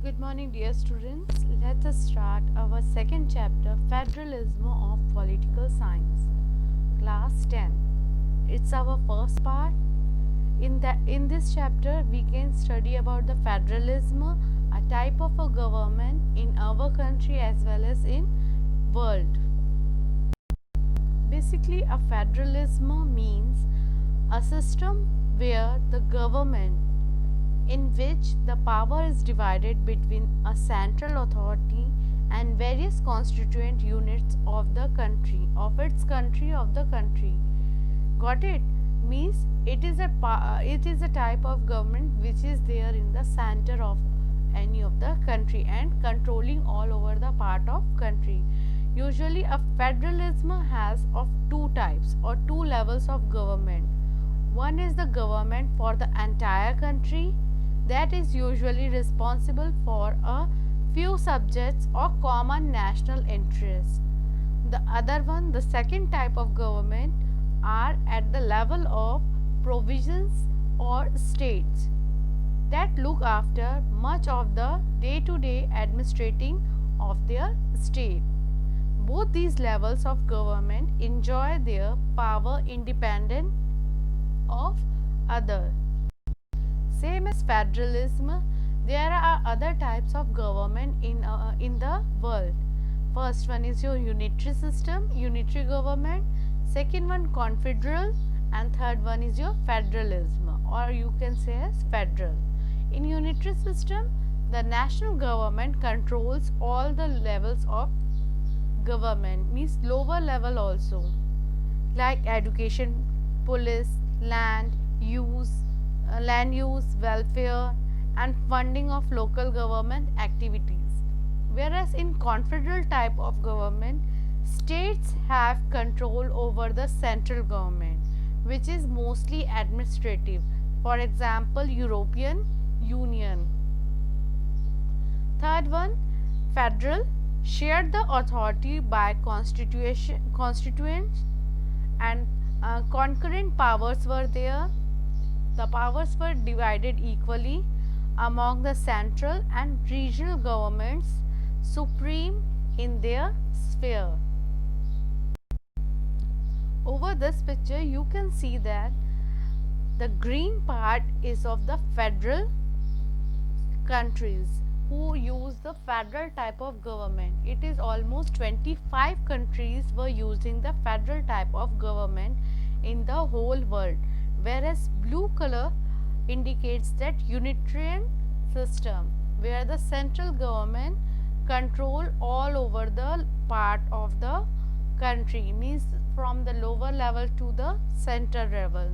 Good morning, dear students. Let us start our second chapter, Federalism of Political Science, class 10. It's our first part. In this chapter, we can study about the federalism, a type of a government in our country as well as in world. Basically, a federalism means a system where the government in which the power is divided between a central authority and various constituent units of the country, of the country. Got it? Means it is a type of government which is there in the center of any of the country and controlling all over the part of country. Usually a federalism has of two types or two levels of government. One is the government for the entire country, that is usually responsible for a few subjects or common national interests. The other one, the second type of government, are at the level of provisions or states that look after much of the day-to-day administrating of their state. Both these levels of government enjoy their power independent of other. Same as federalism, there are other types of government in the world. First one is your unitary system, unitary government. Second one confederal, and third one is your federalism, or you can say as federal. In unitary system, the national government controls all the levels of government, means lower level also, like education, police, land use, welfare and funding of local government activities. Whereas in confederal type of government, states have control over the central government, which is mostly administrative. For example, European Union. Third one, federal, shared the authority by constituents and concurrent powers were there. The powers were divided equally among the central and regional governments, supreme in their sphere. Over this picture, you can see that the green part is of the federal countries who use the federal type of government. It is almost 25 countries were using the federal type of government in the whole world, whereas blue color indicates that unitarian system where the central government control all over the part of the country, means from the lower level to the center level.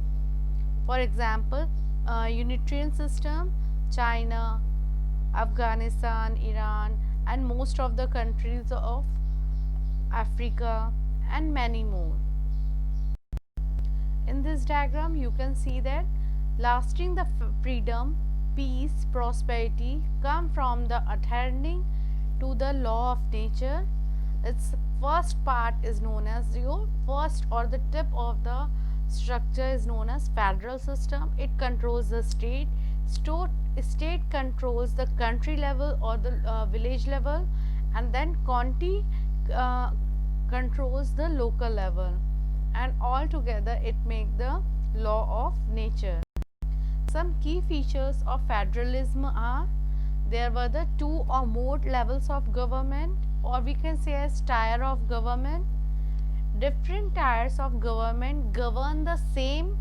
For example, unitarian system, China, Afghanistan, Iran and most of the countries of Africa and many more. In this diagram, you can see that lasting the freedom, peace, prosperity come from the adhering to the law of nature. Its first part is known as your first or the tip of the structure is known as federal system. It controls the state. State controls the country level or the village level, and then county controls the local level, and all together it makes the law of nature. Some key features of federalism are there were the two or more levels of government, or we can say as tier of government. Different tiers of government govern the same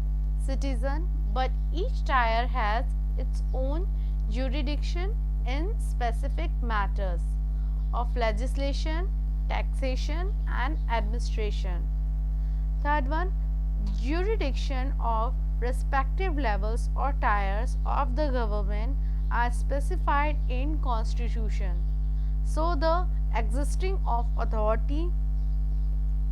citizen, but each tier has its own jurisdiction in specific matters of legislation, taxation and administration. Third one, jurisdiction of respective levels or tiers of the government are specified in constitution. So the existing of authority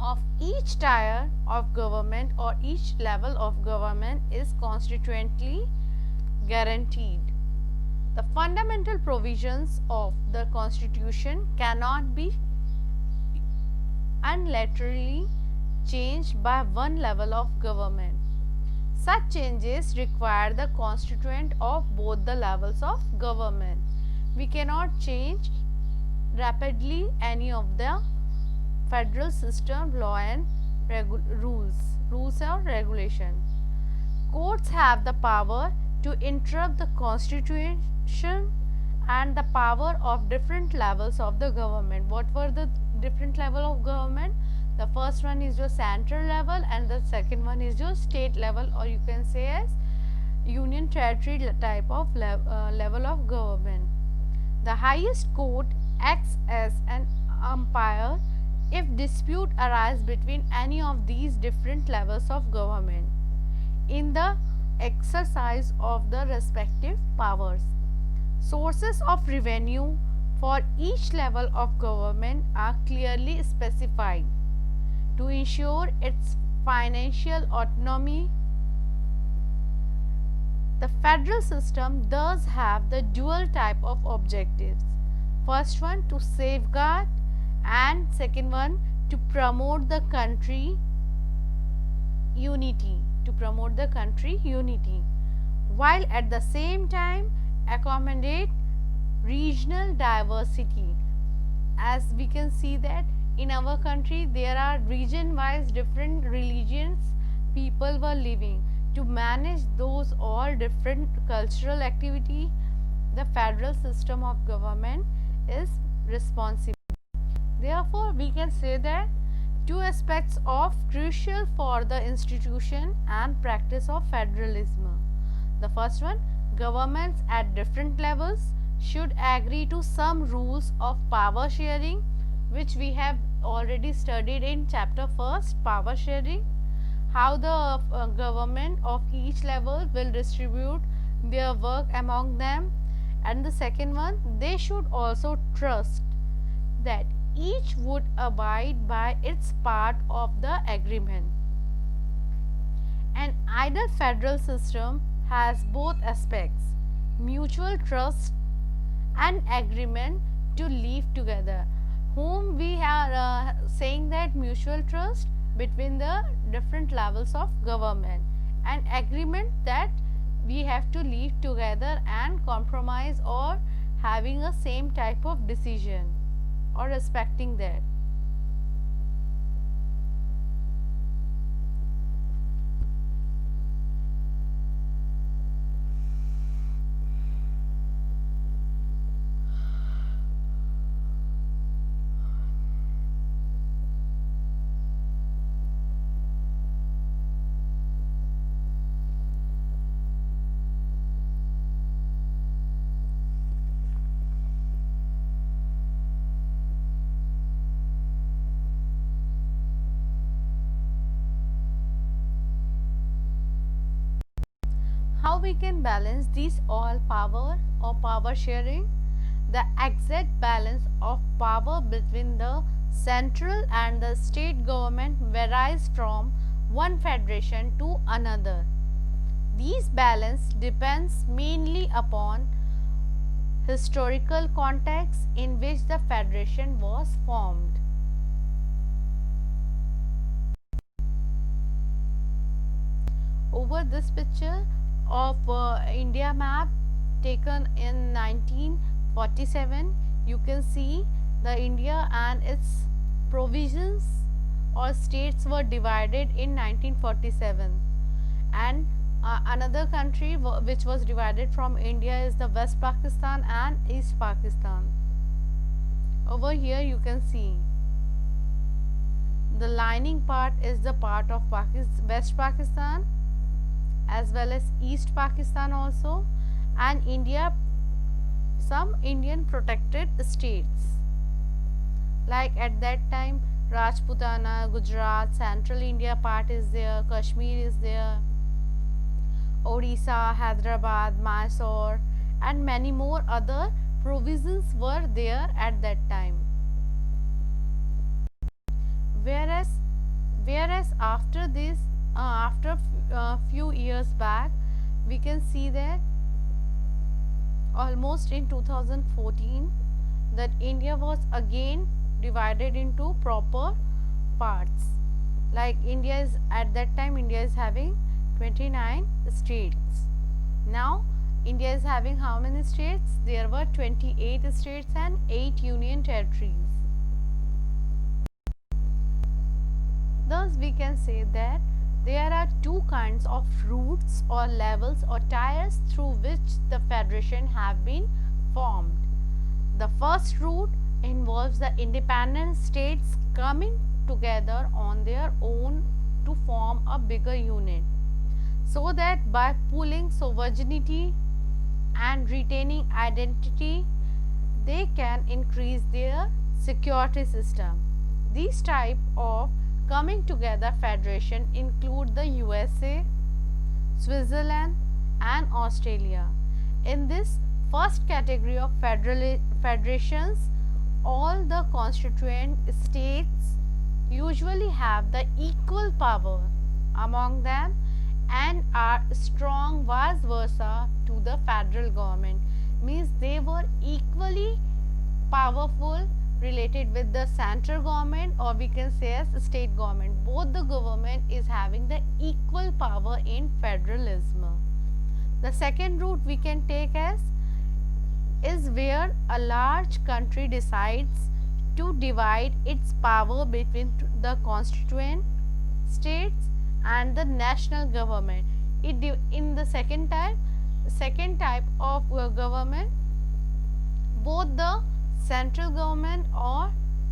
of each tier of government or each level of government is constitutionally guaranteed. The fundamental provisions of the constitution cannot be unilaterally changed by one level of government. Such changes require the constituent of both the levels of government. we cannot change rapidly any of the federal system law and rules or regulation. Courts have the power to interrupt the constitution and the power of different levels of the government. What were the different level of government? The first one is your central level and the second one is your state level, or you can say as union territory type of level of government. The highest court acts as an umpire if dispute arise between any of these different levels of government in the exercise of the respective powers. Sources of revenue for each level of government are clearly specified to ensure its financial autonomy. The federal system does have the dual type of objectives. First one, to safeguard, and second one, to promote the country unity, while at the same time accommodate regional diversity. As we can see that in our country there are region wise different religions people were living. To manage those all different cultural activity, the federal system of government is responsible. Therefore, we can say that two aspects of crucial for the institution and practice of federalism. The first one, governments at different levels should agree to some rules of power sharing, which we have already studied in chapter first, power sharing, how the government of each level will distribute their work among them. And the second one, they should also trust that each would abide by its part of the agreement. An ideal federal system has both aspects, mutual trust and agreement to live together. Whom we are saying that mutual trust between the different levels of government and agreement that we have to live together and compromise or having a same type of decision or respecting that. How we can balance these all power or power sharing? The exact balance of power between the central and the state government varies from one federation to another. These balance depends mainly upon historical context in which the federation was formed. Over this picture of India map taken in 1947, you can see the India and its provisions or states were divided in 1947, and another country which was divided from India is the West Pakistan and East Pakistan. Over here you can see the lining part is the part of West Pakistan as well as East Pakistan also, and India, some Indian protected states like at that time Rajputana, Gujarat, Central India part is there, Kashmir is there, Odisha, Hyderabad, Mysore and many more other provisions were there at that time. Whereas after this, after few years back, we can see that almost in 2014 that India was again divided into proper parts. Like India is at that time India is having 29 states. Now India is having how many states? There were 28 states and 8 union territories. Thus, we can say that there are two kinds of routes or levels or tiers through which the federation have been formed. The first route involves the independent states coming together on their own to form a bigger unit, so that by pooling sovereignty and retaining identity, they can increase their security system. These type of coming together federation include the USA, Switzerland and Australia. In this first category of federations, all the constituent states usually have the equal power among them and are strong vice versa to the federal government, means they were equally powerful related with the central government, or we can say as state government. Both the government is having the equal power in federalism. The second route we can take as is where a large country decides to divide its power between the constituent states and the national government. In the second type of government, both the central government or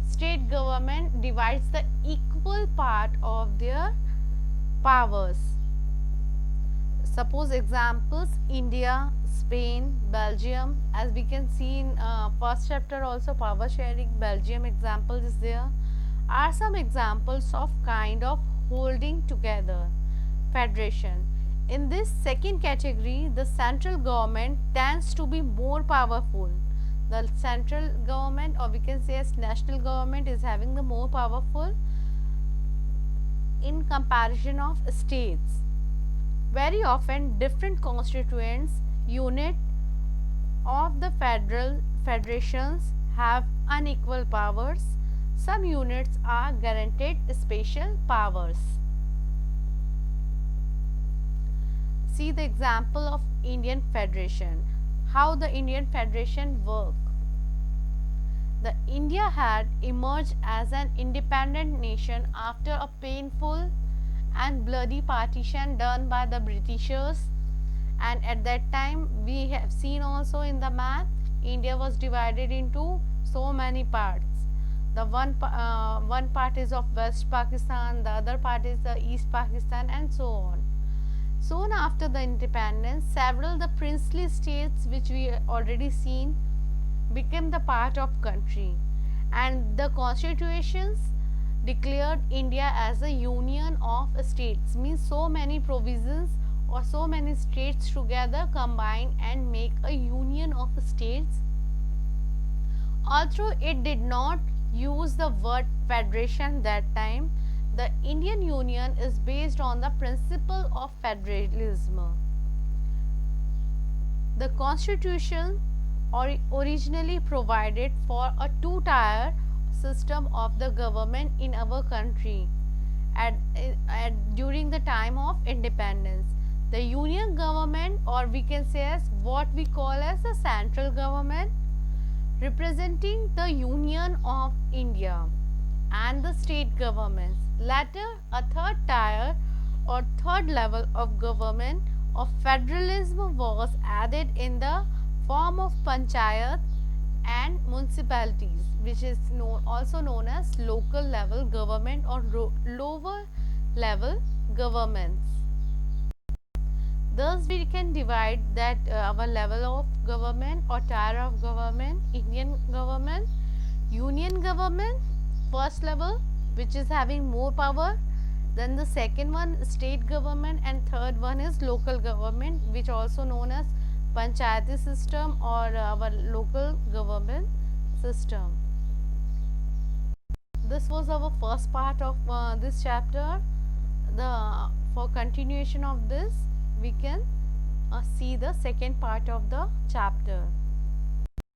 state government divides the equal part of their powers. Suppose examples: India, Spain, Belgium. As we can see in first chapter also, power sharing, Belgium example is there. Are some examples of kind of holding together federation. In this second category, the central government tends to be more powerful. The central government, or we can say as national government, is having the more powerful in comparison of states. Very often different constituents unit of the federations have unequal powers. Some units are guaranteed special powers. See the example of Indian Federation. How the Indian Federation work. The India had emerged as an independent nation after a painful and bloody partition done by the Britishers, and at that time we have seen also in the map, India was divided into so many parts. The one part is of West Pakistan, the other part is the East Pakistan, and so on. Soon after the independence, several the princely states which we already seen became the part of country, and the constitutions declared India as a union of states, means so many provisions or so many states together combine and make a union of states. Although it did not use the word federation that time, the Indian Union is based on the principle of federalism. The constitution originally provided for a two-tier system of the government in our country during the time of independence. The union government, or we can say as what we call as the central government, representing the Union of India, and the state governments. Later, a third tier or third level of government of federalism was added in the form of panchayat and municipalities, which is also known as local level government or lower level governments. Thus, we can divide that our level of government or tier of government: Indian government, union government, first level, which is having more power. Then the second one, state government, and third one is local government, which also known as panchayati system or our local government system. This was our first part of this chapter. For continuation of this, we can see the second part of the chapter.